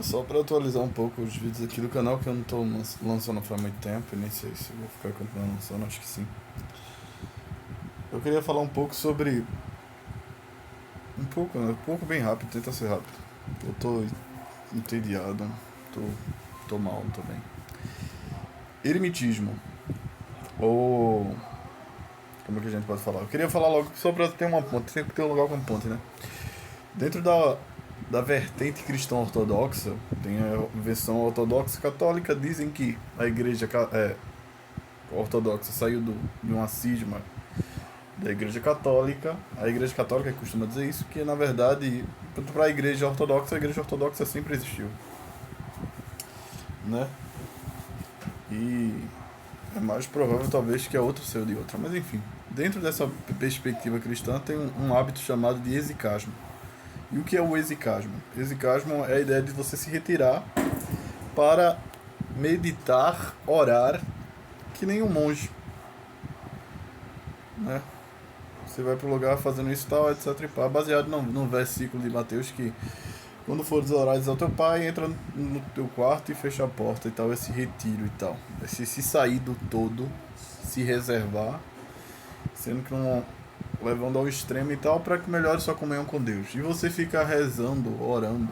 Só para atualizar um pouco os vídeos aqui do canal, que eu não tô lançando faz muito tempo, e nem sei se vou ficar continuando lançando, acho que sim. Eu queria falar um pouco sobre. Um pouco bem rápido, tenta ser rápido. Eu tô entediado, tô, tô mal também. Eremitismo. Ou. Como é que a gente pode falar? Eu queria falar logo, só pra ter uma ponte, tem que ter um lugar com ponte, né? Dentro da vertente cristã ortodoxa, tem a versão ortodoxa católica, dizem que a igreja ortodoxa saiu de uma cisma da igreja católica. A igreja católica costuma dizer isso, que na verdade, tanto para a igreja ortodoxa sempre existiu, né? E é mais provável talvez que a outra saiu de outra, mas enfim. Dentro dessa perspectiva cristã tem um hábito chamado de exicasmo. E o que é o exicasmo? Exicasmo é a ideia de você se retirar para meditar, orar, que nem um monge, né? Você vai para o lugar fazendo isso e tal, etc. E pá, baseado no versículo de Mateus que quando fores orar, diz ao teu pai, entra no teu quarto e fecha a porta e tal, esse retiro e tal. Esse sair do todo, se reservar, sendo que não levando ao extremo e tal, para que melhore sua comunhão com Deus. E você fica rezando, orando.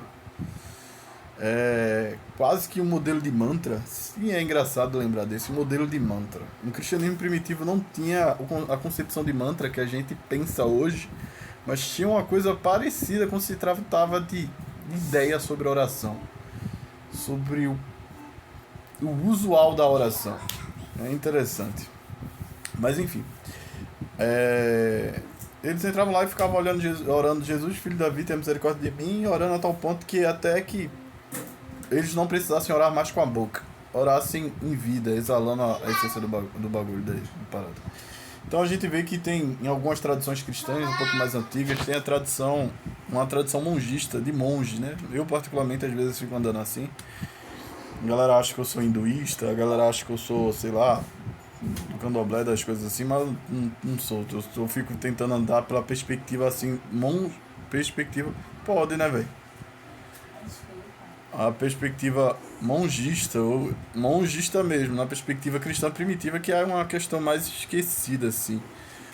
É quase que um modelo de mantra. Sim, é engraçado lembrar desse modelo de mantra. No cristianismo primitivo não tinha a concepção de mantra que a gente pensa hoje, mas tinha uma coisa parecida quando se tratava de ideia sobre oração, sobre o usual da oração. É interessante. Mas enfim, é, eles entravam lá e ficavam orando: Jesus, filho de Davi, tenha misericórdia de mim, orando a tal ponto que até que eles não precisassem orar mais com a boca, orassem em vida, exalando a essência do bagulho da parada. Então a gente vê que tem em algumas tradições cristãs um pouco mais antigas, tem uma tradição mongista, de monge, né? Eu particularmente às vezes fico andando assim. A galera acha que eu sou hinduísta, a galera acha que eu sou, sei lá, do candomblé, das coisas assim, mas eu não sou. Eu fico tentando andar pela perspectiva assim, perspectiva. Pode, né, velho? A perspectiva mongista, ou mongista mesmo, na perspectiva cristã primitiva, que é uma questão mais esquecida, assim.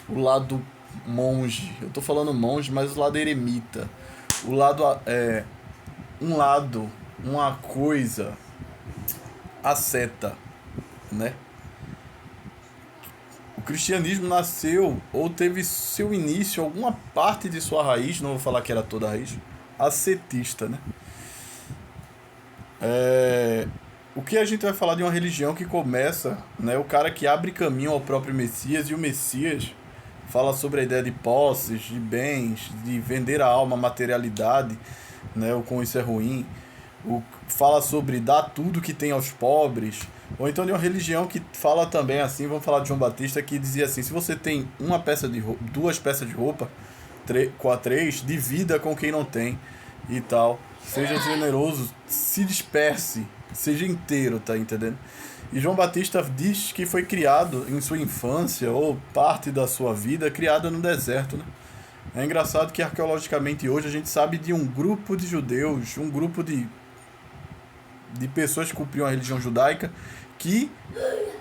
O lado monge, eu tô falando monge, mas o lado eremita. O lado, um lado, uma coisa, asceta, né? O cristianismo nasceu, ou teve seu início, alguma parte de sua raiz, não vou falar que era toda a raiz, ascetista, né? É, o que a gente vai falar de uma religião que começa, né, o cara que abre caminho ao próprio Messias, e o Messias fala sobre a ideia de posses, de bens, de vender a alma, a materialidade, né, o com isso é ruim. Fala sobre dar tudo que tem aos pobres. Ou então de uma religião que fala também assim, vamos falar de João Batista, que dizia assim: se você tem uma peça de roupa, duas peças de roupa, com a três, divida com quem não tem e tal. Seja generoso, se disperse, seja inteiro, tá entendendo? E João Batista diz que foi criado em sua infância, ou parte da sua vida, criado no deserto, né? É engraçado que arqueologicamente hoje a gente sabe de um grupo de judeus, um grupo de pessoas que cumpriam a religião judaica, que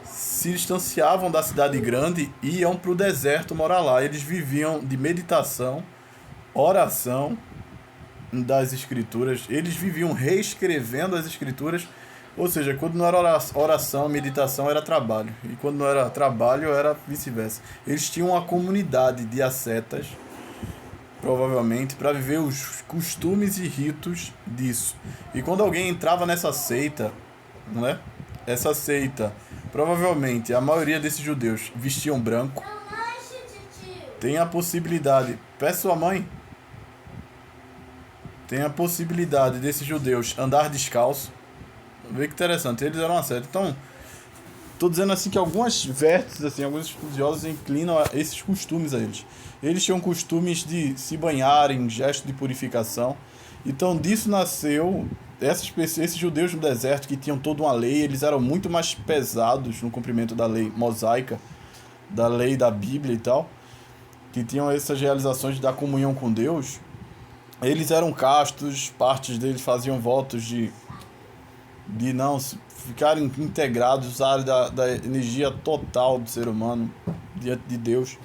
se distanciavam da cidade grande e iam para o deserto morar lá. Eles viviam de meditação, oração das escrituras, eles viviam reescrevendo as escrituras, ou seja, quando não era oração, meditação, era trabalho, e quando não era trabalho, era vice-versa. Eles tinham uma comunidade de ascetas, provavelmente, para viver os costumes e ritos disso. E quando alguém entrava nessa seita, né? Essa seita, provavelmente a maioria desses judeus vestiam branco. Tem a possibilidade, peça sua mãe, tem a possibilidade desses judeus andar descalço. Vê que interessante, eles eram uma seita. Então, tô dizendo assim que algumas vértices, assim, alguns estudiosos inclinam a esses costumes a eles. Eles tinham costumes de se banharem, gesto de purificação. Então, disso nasceu esses judeus no deserto que tinham toda uma lei, eles eram muito mais pesados no cumprimento da lei mosaica, da lei da Bíblia e tal, que tinham essas realizações da comunhão com Deus. Eles eram castos, partes deles faziam votos de não ficarem integrados, usarem da energia total do ser humano diante de Deus.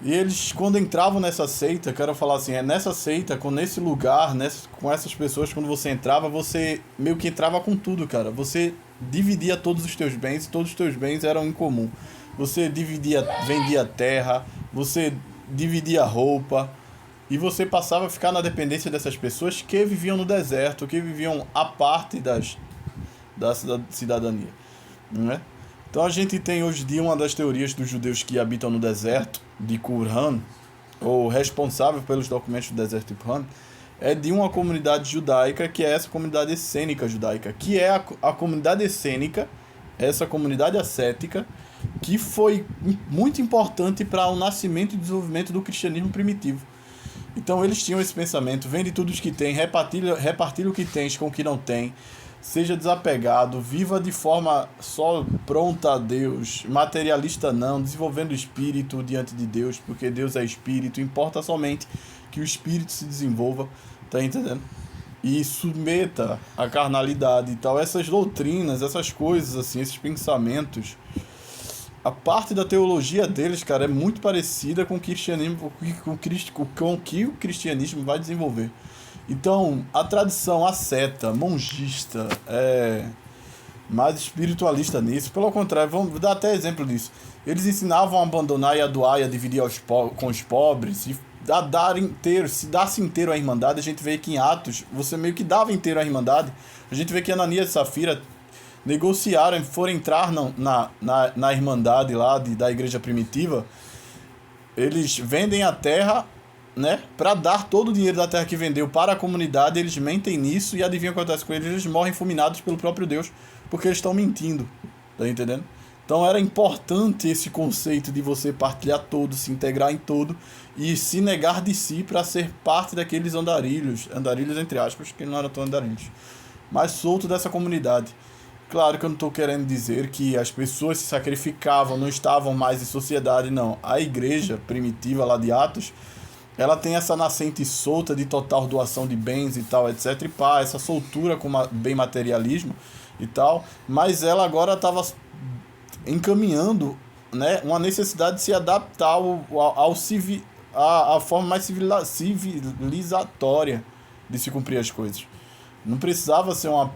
E eles, quando entravam nessa seita, quero falar assim, nessa seita, nesse lugar, com essas pessoas, quando você entrava, você meio que entrava com tudo, cara. Você dividia todos os teus bens, e todos os teus bens eram em comum. Você vendia terra, você dividia roupa, e você passava a ficar na dependência dessas pessoas que viviam no deserto, que viviam à parte da cidadania, né? Então a gente tem hoje em dia uma das teorias dos judeus que habitam no deserto de Qumran, ou responsável pelos documentos do deserto de Qumran, é de uma comunidade judaica, que é essa comunidade essênica judaica, que é a comunidade essênica, essa comunidade ascética, que foi muito importante para o nascimento e desenvolvimento do cristianismo primitivo. Então eles tinham esse pensamento: vende tudo o que tem, repartilha o que tens com o que não tem, seja desapegado, viva de forma só pronta a Deus, materialista não, desenvolvendo o espírito diante de Deus, porque Deus é espírito, importa somente que o espírito se desenvolva, tá entendendo? E submeta a carnalidade e tal. Essas doutrinas, essas coisas assim, esses pensamentos, a parte da teologia deles, cara, é muito parecida com o cristianismo, com o que o cristianismo vai desenvolver. Então, a tradição asceta, monjista, mais espiritualista nisso. Pelo contrário, vamos dar até exemplo disso. Eles ensinavam a abandonar e a doar e a dividir com os pobres, e a dar inteiro, se dasse inteiro a Irmandade. A gente vê que em Atos, você meio que dava inteiro a Irmandade. A gente vê que Ananias e Safira negociaram, foram entrar na Irmandade lá da igreja primitiva. Eles vendem a terra, né, para dar todo o dinheiro da terra que vendeu para a comunidade. Eles mentem nisso, e adivinha o que acontece com eles? Eles morrem fulminados pelo próprio Deus, porque eles estão mentindo, tá entendendo? Então era importante esse conceito de você partilhar todo, se integrar em todo e se negar de si para ser parte daqueles andarilhos entre aspas, que não eram tão andarilhos, mas solto dessa comunidade. Claro que eu não estou querendo dizer que as pessoas se sacrificavam, não estavam mais em sociedade, não. A igreja primitiva lá de Atos, ela tem essa nascente solta de total doação de bens e tal, etc. E pá, essa soltura com bem materialismo e tal, mas ela agora estava encaminhando, né, uma necessidade de se adaptar à forma mais civilizatória de se cumprir as coisas. Não precisava ser um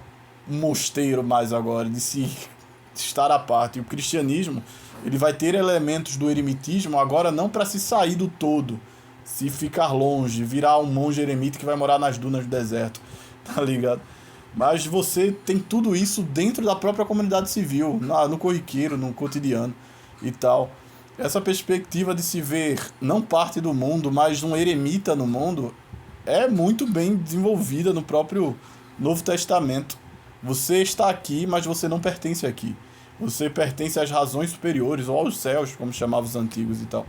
mosteiro mais agora, de se estar à parte. E o cristianismo, ele vai ter elementos do eremitismo agora, não para se sair do todo, se ficar longe, virar um monge eremita que vai morar nas dunas do deserto, tá ligado? Mas você tem tudo isso dentro da própria comunidade civil, no corriqueiro, no cotidiano e tal. Essa perspectiva de se ver não parte do mundo, mas um eremita no mundo, é muito bem desenvolvida no próprio Novo Testamento. Você está aqui, mas você não pertence aqui. Você pertence às razões superiores, ou aos céus, como chamavam os antigos e tal.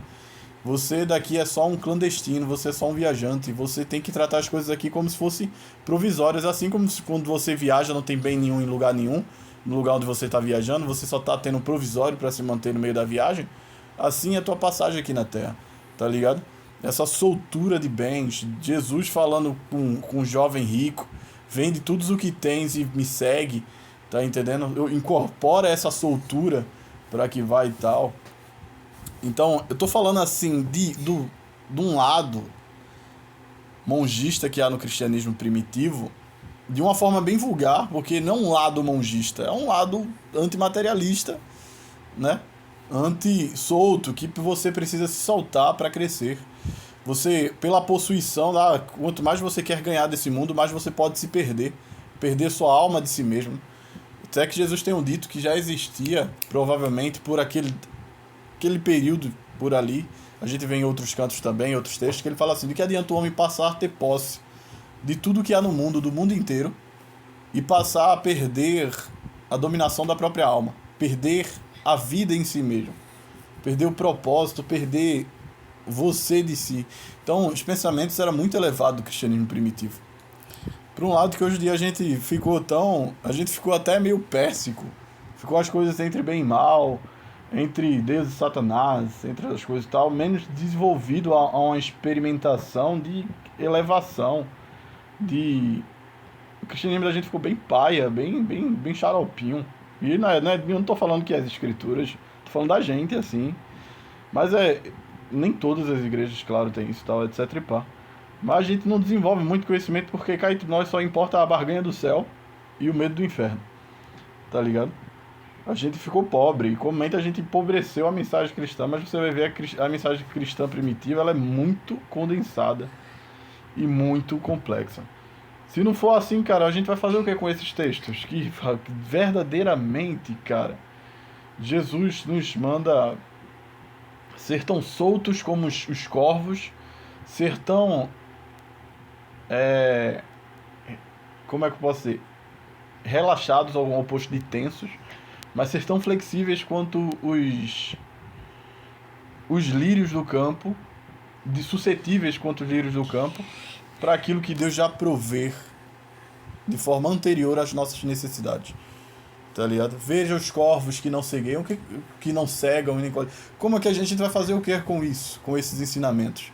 Você daqui é só um clandestino, você é só um viajante. Você tem que tratar as coisas aqui como se fossem provisórias. Assim como quando você viaja, não tem bem nenhum em lugar nenhum. No lugar onde você está viajando, você só está tendo um provisório para se manter no meio da viagem. Assim é a tua passagem aqui na Terra, tá ligado? Essa soltura de bens. Jesus falando com um jovem rico: vende tudo o que tens e me segue, tá entendendo? Incorpora essa soltura para que vai e tal. Então, eu tô falando assim de um lado mongista que há no cristianismo primitivo, de uma forma bem vulgar, porque não um lado mongista, é um lado antimaterialista, né? Anti-solto, que você precisa se soltar para crescer. Você, pela possuição, quanto mais você quer ganhar desse mundo, mais você pode se perder sua alma de si mesmo. Até que Jesus tenha dito que já existia, provavelmente, por aquele período por ali. A gente vê em outros cantos também, outros textos, que ele fala assim: de que adianta o homem passar a ter posse de tudo que há no mundo, do mundo inteiro, e passar a perder a dominação da própria alma, perder a vida em si mesmo, perder o propósito, perder você de si. Então, os pensamentos eram muito elevados do cristianismo primitivo. Por um lado, que hoje em dia a gente ficou até meio pérsico, ficou as coisas entre bem e mal, entre Deus e Satanás, entre as coisas e tal, menos desenvolvido a uma experimentação de elevação, de... O cristianismo da gente ficou bem paia, bem xaropinho. E eu não tô falando que as escrituras, tô falando da gente, assim. Mas nem todas as igrejas, claro, tem isso e tal, etc e pá. Mas a gente não desenvolve muito conhecimento porque cá entre nós só importa a barganha do céu e o medo do inferno. Tá ligado? A gente ficou pobre e comumente a gente empobreceu a mensagem cristã, mas você vai ver a mensagem cristã primitiva, ela é muito condensada e muito complexa. Se não for assim, cara, a gente vai fazer o que com esses textos? Que verdadeiramente, cara, Jesus nos manda ser tão soltos como os corvos, ser tão... como é que eu posso dizer? Relaxados, ao oposto de tensos, mas ser tão flexíveis quanto os lírios do campo, de suscetíveis quanto os lírios do campo, para aquilo que Deus já provê de forma anterior às nossas necessidades. Tá ligado? Veja os corvos que não cegueiam, que não cegam e nem colhem. Como é que a gente vai fazer o que com isso? Com esses ensinamentos?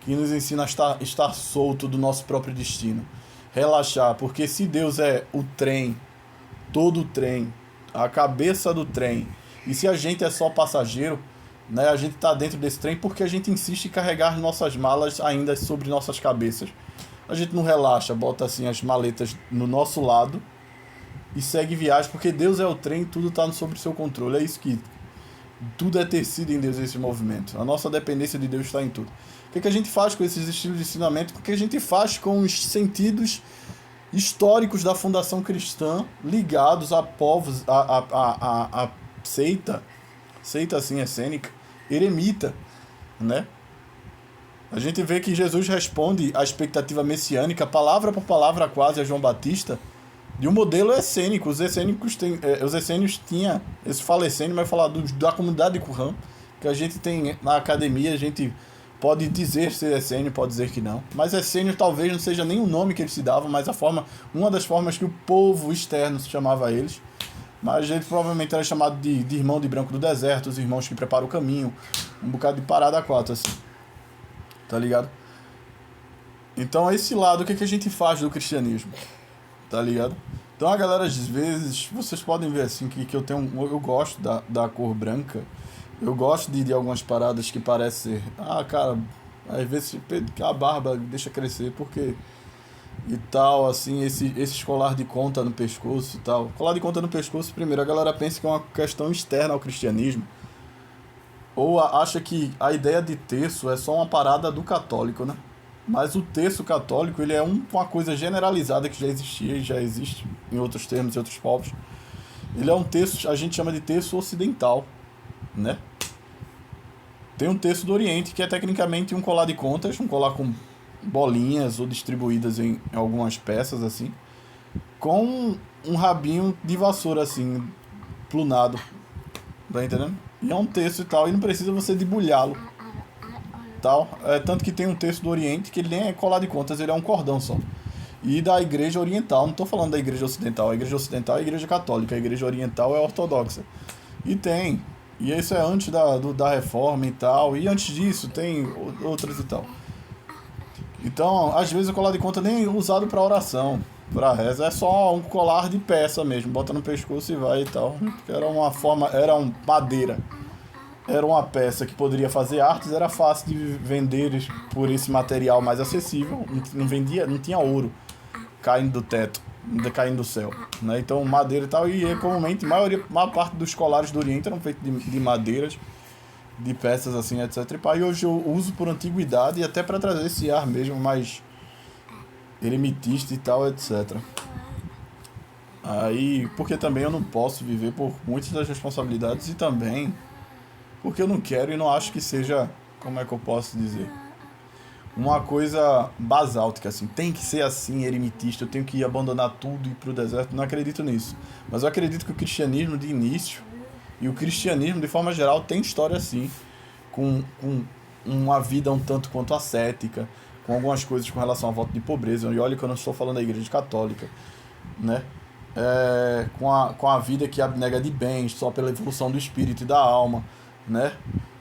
Que nos ensina a estar solto do nosso próprio destino. Relaxar, porque se Deus é o trem, todo o trem, a cabeça do trem, e se a gente é só passageiro, né, a gente está dentro desse trem porque a gente insiste em carregar nossas malas ainda sobre nossas cabeças. A gente não relaxa, bota assim as maletas no nosso lado e segue viagem, porque Deus é o trem, tudo está sob seu controle. É isso que tudo é tecido em Deus, esse movimento. A nossa dependência de Deus está em tudo. O que a gente faz com esses estilos de ensinamento? O que a gente faz com os sentidos históricos da fundação cristã ligados a povos, a seita assim essênica, eremita, né? A gente vê que Jesus responde à expectativa messiânica, palavra por palavra quase, a João Batista, de um modelo essênico. Os essênios tinham, esse fala essênio, mas falar da comunidade de Qumran, que a gente tem na academia, a gente pode dizer ser essênio, pode dizer que não. Mas essênio talvez não seja nem o nome que eles se davam, mas uma das formas que o povo externo se chamava a eles. Mas ele provavelmente era chamado de irmão de branco do deserto, os irmãos que preparam o caminho, um bocado de parada a quatro, assim. Tá ligado? Então, esse lado, o que a gente faz do cristianismo? Tá ligado? Então, a galera, às vezes, vocês podem ver assim, que eu gosto da cor branca. Eu gosto de algumas paradas que parecem ser... cara, às vezes a barba deixa crescer, porque... E tal, assim, esse colar de conta no pescoço e tal. Colar de conta no pescoço, primeiro, a galera pensa que é uma questão externa ao cristianismo. Ou acha que a ideia de terço é só uma parada do católico, né? Mas o terço católico, ele é uma coisa generalizada que já existia e já existe em outros termos, em outros povos. Ele é um terço, a gente chama de terço ocidental, né? Tem um terço do Oriente, que é tecnicamente um colar de contas, um colar com bolinhas ou distribuídas em algumas peças, assim, com um rabinho de vassoura, assim, plunado. Tá entendendo? E é um terço e tal, e não precisa você debulhá-lo. Tal. Tanto que tem um terço do Oriente que ele nem é colar de contas, ele é um cordão só. E da igreja oriental, não estou falando da igreja ocidental. A igreja ocidental é a igreja católica, a igreja oriental é a ortodoxa. E isso é antes da reforma e tal, e antes disso tem outras e tal. Então, às vezes o colar de conta nem é usado para oração, para reza, é só um colar de peça mesmo, bota no pescoço e vai e tal. Era madeira. Era uma peça que poderia fazer artes, era fácil de vender por esse material mais acessível, não tinha ouro caindo do teto, caindo do céu, né? Então madeira e tal, e comumente a maior parte dos colares do Oriente eram feitos de madeiras, de peças assim, etc. E hoje eu uso por antiguidade e até para trazer esse ar mesmo mais eremitista e tal, etc. Aí, porque também eu não posso viver por muitas das responsabilidades e também porque eu não quero e não acho que seja, como é que eu posso dizer, uma coisa basáltica, assim, tem que ser assim, eremitista, eu tenho que abandonar tudo e ir pro deserto, não acredito nisso. Mas eu acredito que o cristianismo de início e o cristianismo, de forma geral, tem história assim, com uma vida um tanto quanto ascética, com algumas coisas com relação ao voto de pobreza. E olha que eu não estou falando da igreja católica, né? com a vida que abnega de bens, só pela evolução do espírito e da alma, né?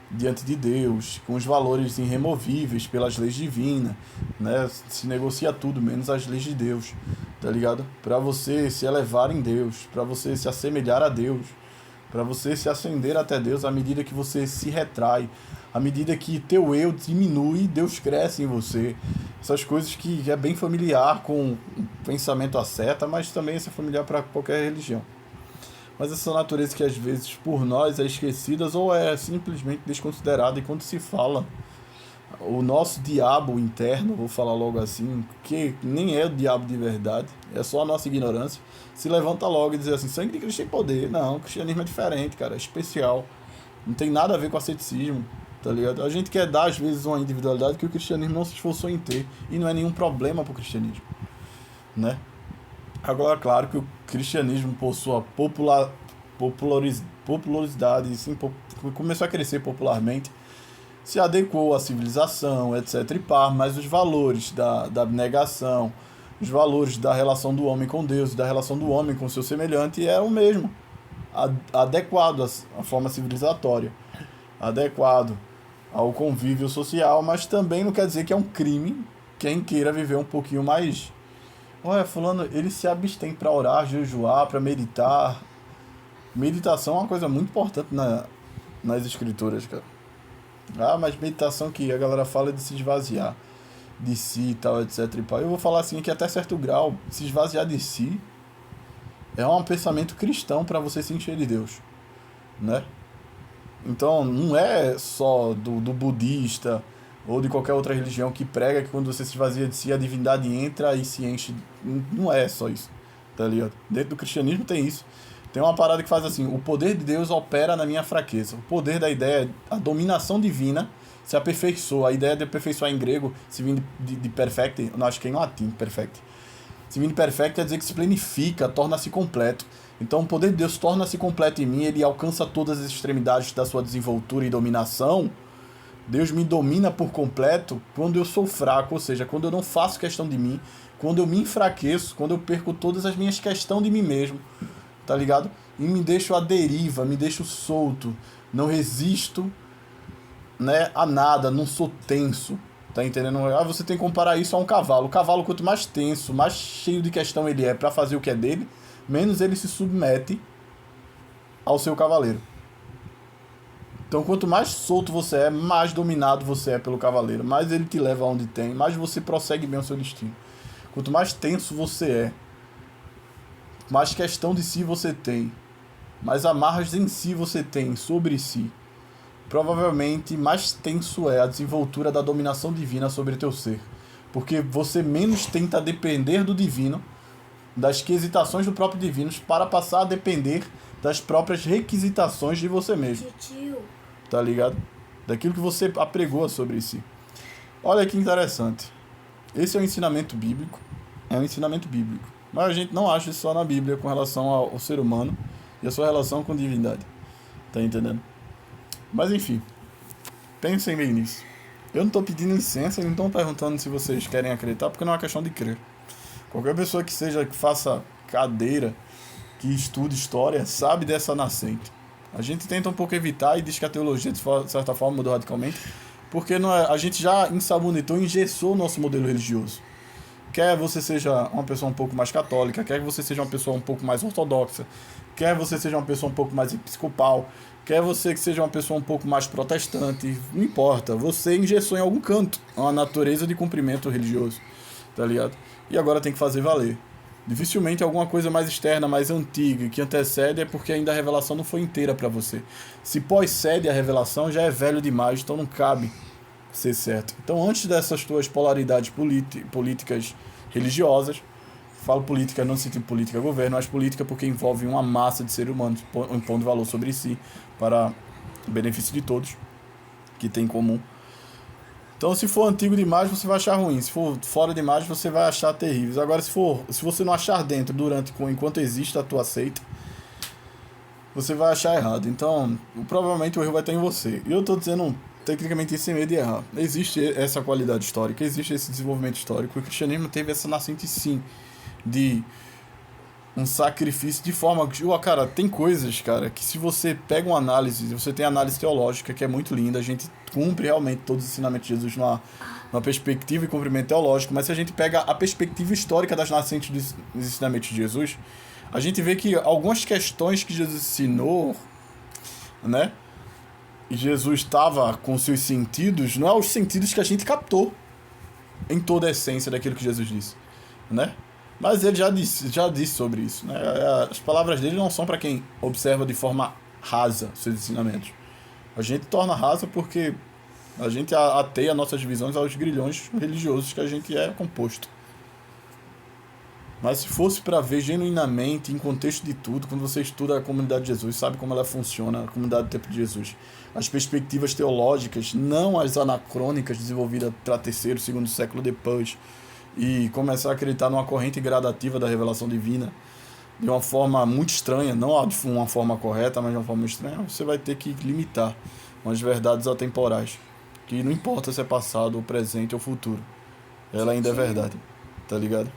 Diante de Deus, com os valores irremovíveis pelas leis divinas, né? Se negocia tudo, menos as leis de Deus, tá ligado? Para você se elevar em Deus, para você se assemelhar a Deus, para você se ascender até Deus à medida que você se retrai, à medida que teu eu diminui, Deus cresce em você. Essas coisas que é bem familiar com o pensamento asceta, mas também isso é familiar para qualquer religião. Mas essa natureza que às vezes por nós é esquecida ou é simplesmente desconsiderada. E quando se fala, o nosso diabo interno, vou falar logo assim, que nem é o diabo de verdade, é só a nossa ignorância, se levanta logo e diz assim: sangue de Cristo tem poder. Não, o cristianismo é diferente, cara, é especial. Não tem nada a ver com asceticismo, tá ligado? A gente quer dar às vezes uma individualidade que o cristianismo não se esforçou em ter, e não é nenhum problema pro cristianismo, né? Agora, claro que o cristianismo, por sua popularidade, sim, começou a crescer popularmente, se adequou à civilização, etc. e par, mas os valores da abnegação, os valores da relação do homem com Deus, da relação do homem com seu semelhante, eram o mesmo, adequado à forma civilizatória, adequado ao convívio social, mas também não quer dizer que é um crime quem queira viver um pouquinho mais. Olha, fulano, ele se abstém para orar, jejuar, para meditar. Meditação é uma coisa muito importante nas escrituras, cara. Ah, mas meditação que a galera fala é de se esvaziar de si e tal, etc. e tal. Eu vou falar assim que até certo grau, se esvaziar de si é um pensamento cristão para você se encher de Deus, né? Então, não é só do budista ou de qualquer outra religião que prega que quando você se esvazia de si, a divindade entra e se enche. Não é só isso, tá ligado? Dentro do cristianismo tem isso. Tem uma parada que faz assim: o poder de Deus opera na minha fraqueza. O poder da ideia, a dominação divina se aperfeiçoa. A ideia de aperfeiçoar em grego, se vem de perfect, não, acho que é em latim, perfect. Se vem de perfect quer dizer que se planifica, torna-se completo. Então o poder de Deus torna-se completo em mim, ele alcança todas as extremidades da sua desenvoltura e dominação. Deus me domina por completo quando eu sou fraco, ou seja, quando eu não faço questão de mim, quando eu me enfraqueço, quando eu perco todas as minhas questões de mim mesmo, tá ligado? E me deixo à deriva, me deixo solto, não resisto, né, a nada, não sou tenso, tá entendendo? Ah, você tem que comparar isso a um cavalo. O cavalo, quanto mais tenso, mais cheio de questão ele é para fazer o que é dele, menos ele se submete ao seu cavaleiro. Então, quanto mais solto você é, mais dominado você é pelo cavaleiro, mais ele te leva aonde tem, mais você prossegue bem o seu destino. Quanto mais tenso você é, mais questão de si você tem, mais amarras em si você tem sobre si, provavelmente mais tenso é a desenvoltura da dominação divina sobre teu ser. Porque você menos tenta depender do divino, das requisitações do próprio divino, para passar a depender das próprias requisitações de você mesmo. Tá ligado? Daquilo que você apregoa sobre si. Olha que interessante. Esse é um ensinamento bíblico. É um ensinamento bíblico. Mas a gente não acha isso só na Bíblia com relação ao ser humano e a sua relação com a divindade. Tá entendendo? Mas enfim. Pensem bem nisso. Eu não estou pedindo licença e não estou perguntando se vocês querem acreditar, porque não é uma questão de crer. Qualquer pessoa que faça cadeira, que estude história, sabe dessa nascente. A gente tenta um pouco evitar e diz que a teologia, de certa forma, mudou radicalmente, porque não é, a gente já ensabonetou, engessou o nosso modelo religioso. Quer você seja uma pessoa um pouco mais católica, quer que você seja uma pessoa um pouco mais ortodoxa, quer você seja uma pessoa um pouco mais episcopal, quer você que seja uma pessoa um pouco mais protestante, não importa, você engessou em algum canto uma natureza de cumprimento religioso, tá ligado? E agora tem que fazer valer. Dificilmente alguma coisa mais externa, mais antiga, que antecede, é porque ainda a revelação não foi inteira para você. Se pós-cede a revelação, já é velho demais, então não cabe ser certo. Então, antes dessas tuas polaridades políticas religiosas, falo política não no sentido política governo, mas política porque envolve uma massa de seres humanos impondo valor sobre si para o benefício de todos, que tem em comum. Então, se for antigo demais, você vai achar ruim. Se for fora demais, você vai achar terrível. Agora, se você não achar dentro enquanto existe a tua seita, você vai achar errado. Então, provavelmente o erro vai estar em você. E eu estou dizendo tecnicamente sem medo de errar. Existe essa qualidade histórica, existe esse desenvolvimento histórico. O cristianismo teve essa nascente, sim, de um sacrifício de forma que, cara, tem coisas, cara, que se você pega uma análise, você tem análise teológica que é muito linda, a gente cumpre realmente todos os ensinamentos de Jesus numa perspectiva e cumprimento teológico, mas se a gente pega a perspectiva histórica das nascentes dos ensinamentos de Jesus, a gente vê que algumas questões que Jesus ensinou, né, e Jesus estava com seus sentidos, não é os sentidos que a gente captou em toda a essência daquilo que Jesus disse, né? Mas ele já disse sobre isso, né? As palavras dele não são para quem observa de forma rasa seus ensinamentos. A gente torna rasa porque a gente ateia nossas visões aos grilhões religiosos que a gente é composto. Mas se fosse para ver genuinamente, em contexto de tudo, quando você estuda a comunidade de Jesus, sabe como ela funciona, a comunidade do tempo de Jesus. As perspectivas teológicas, não as anacrônicas desenvolvidas para terceiro, segundo século depois, e começar a acreditar numa corrente gradativa da revelação divina, de uma forma muito estranha, não de uma forma correta, mas de uma forma estranha, você vai ter que limitar umas verdades atemporais, que não importa se é passado, ou presente ou futuro, ela ainda é verdade, tá ligado?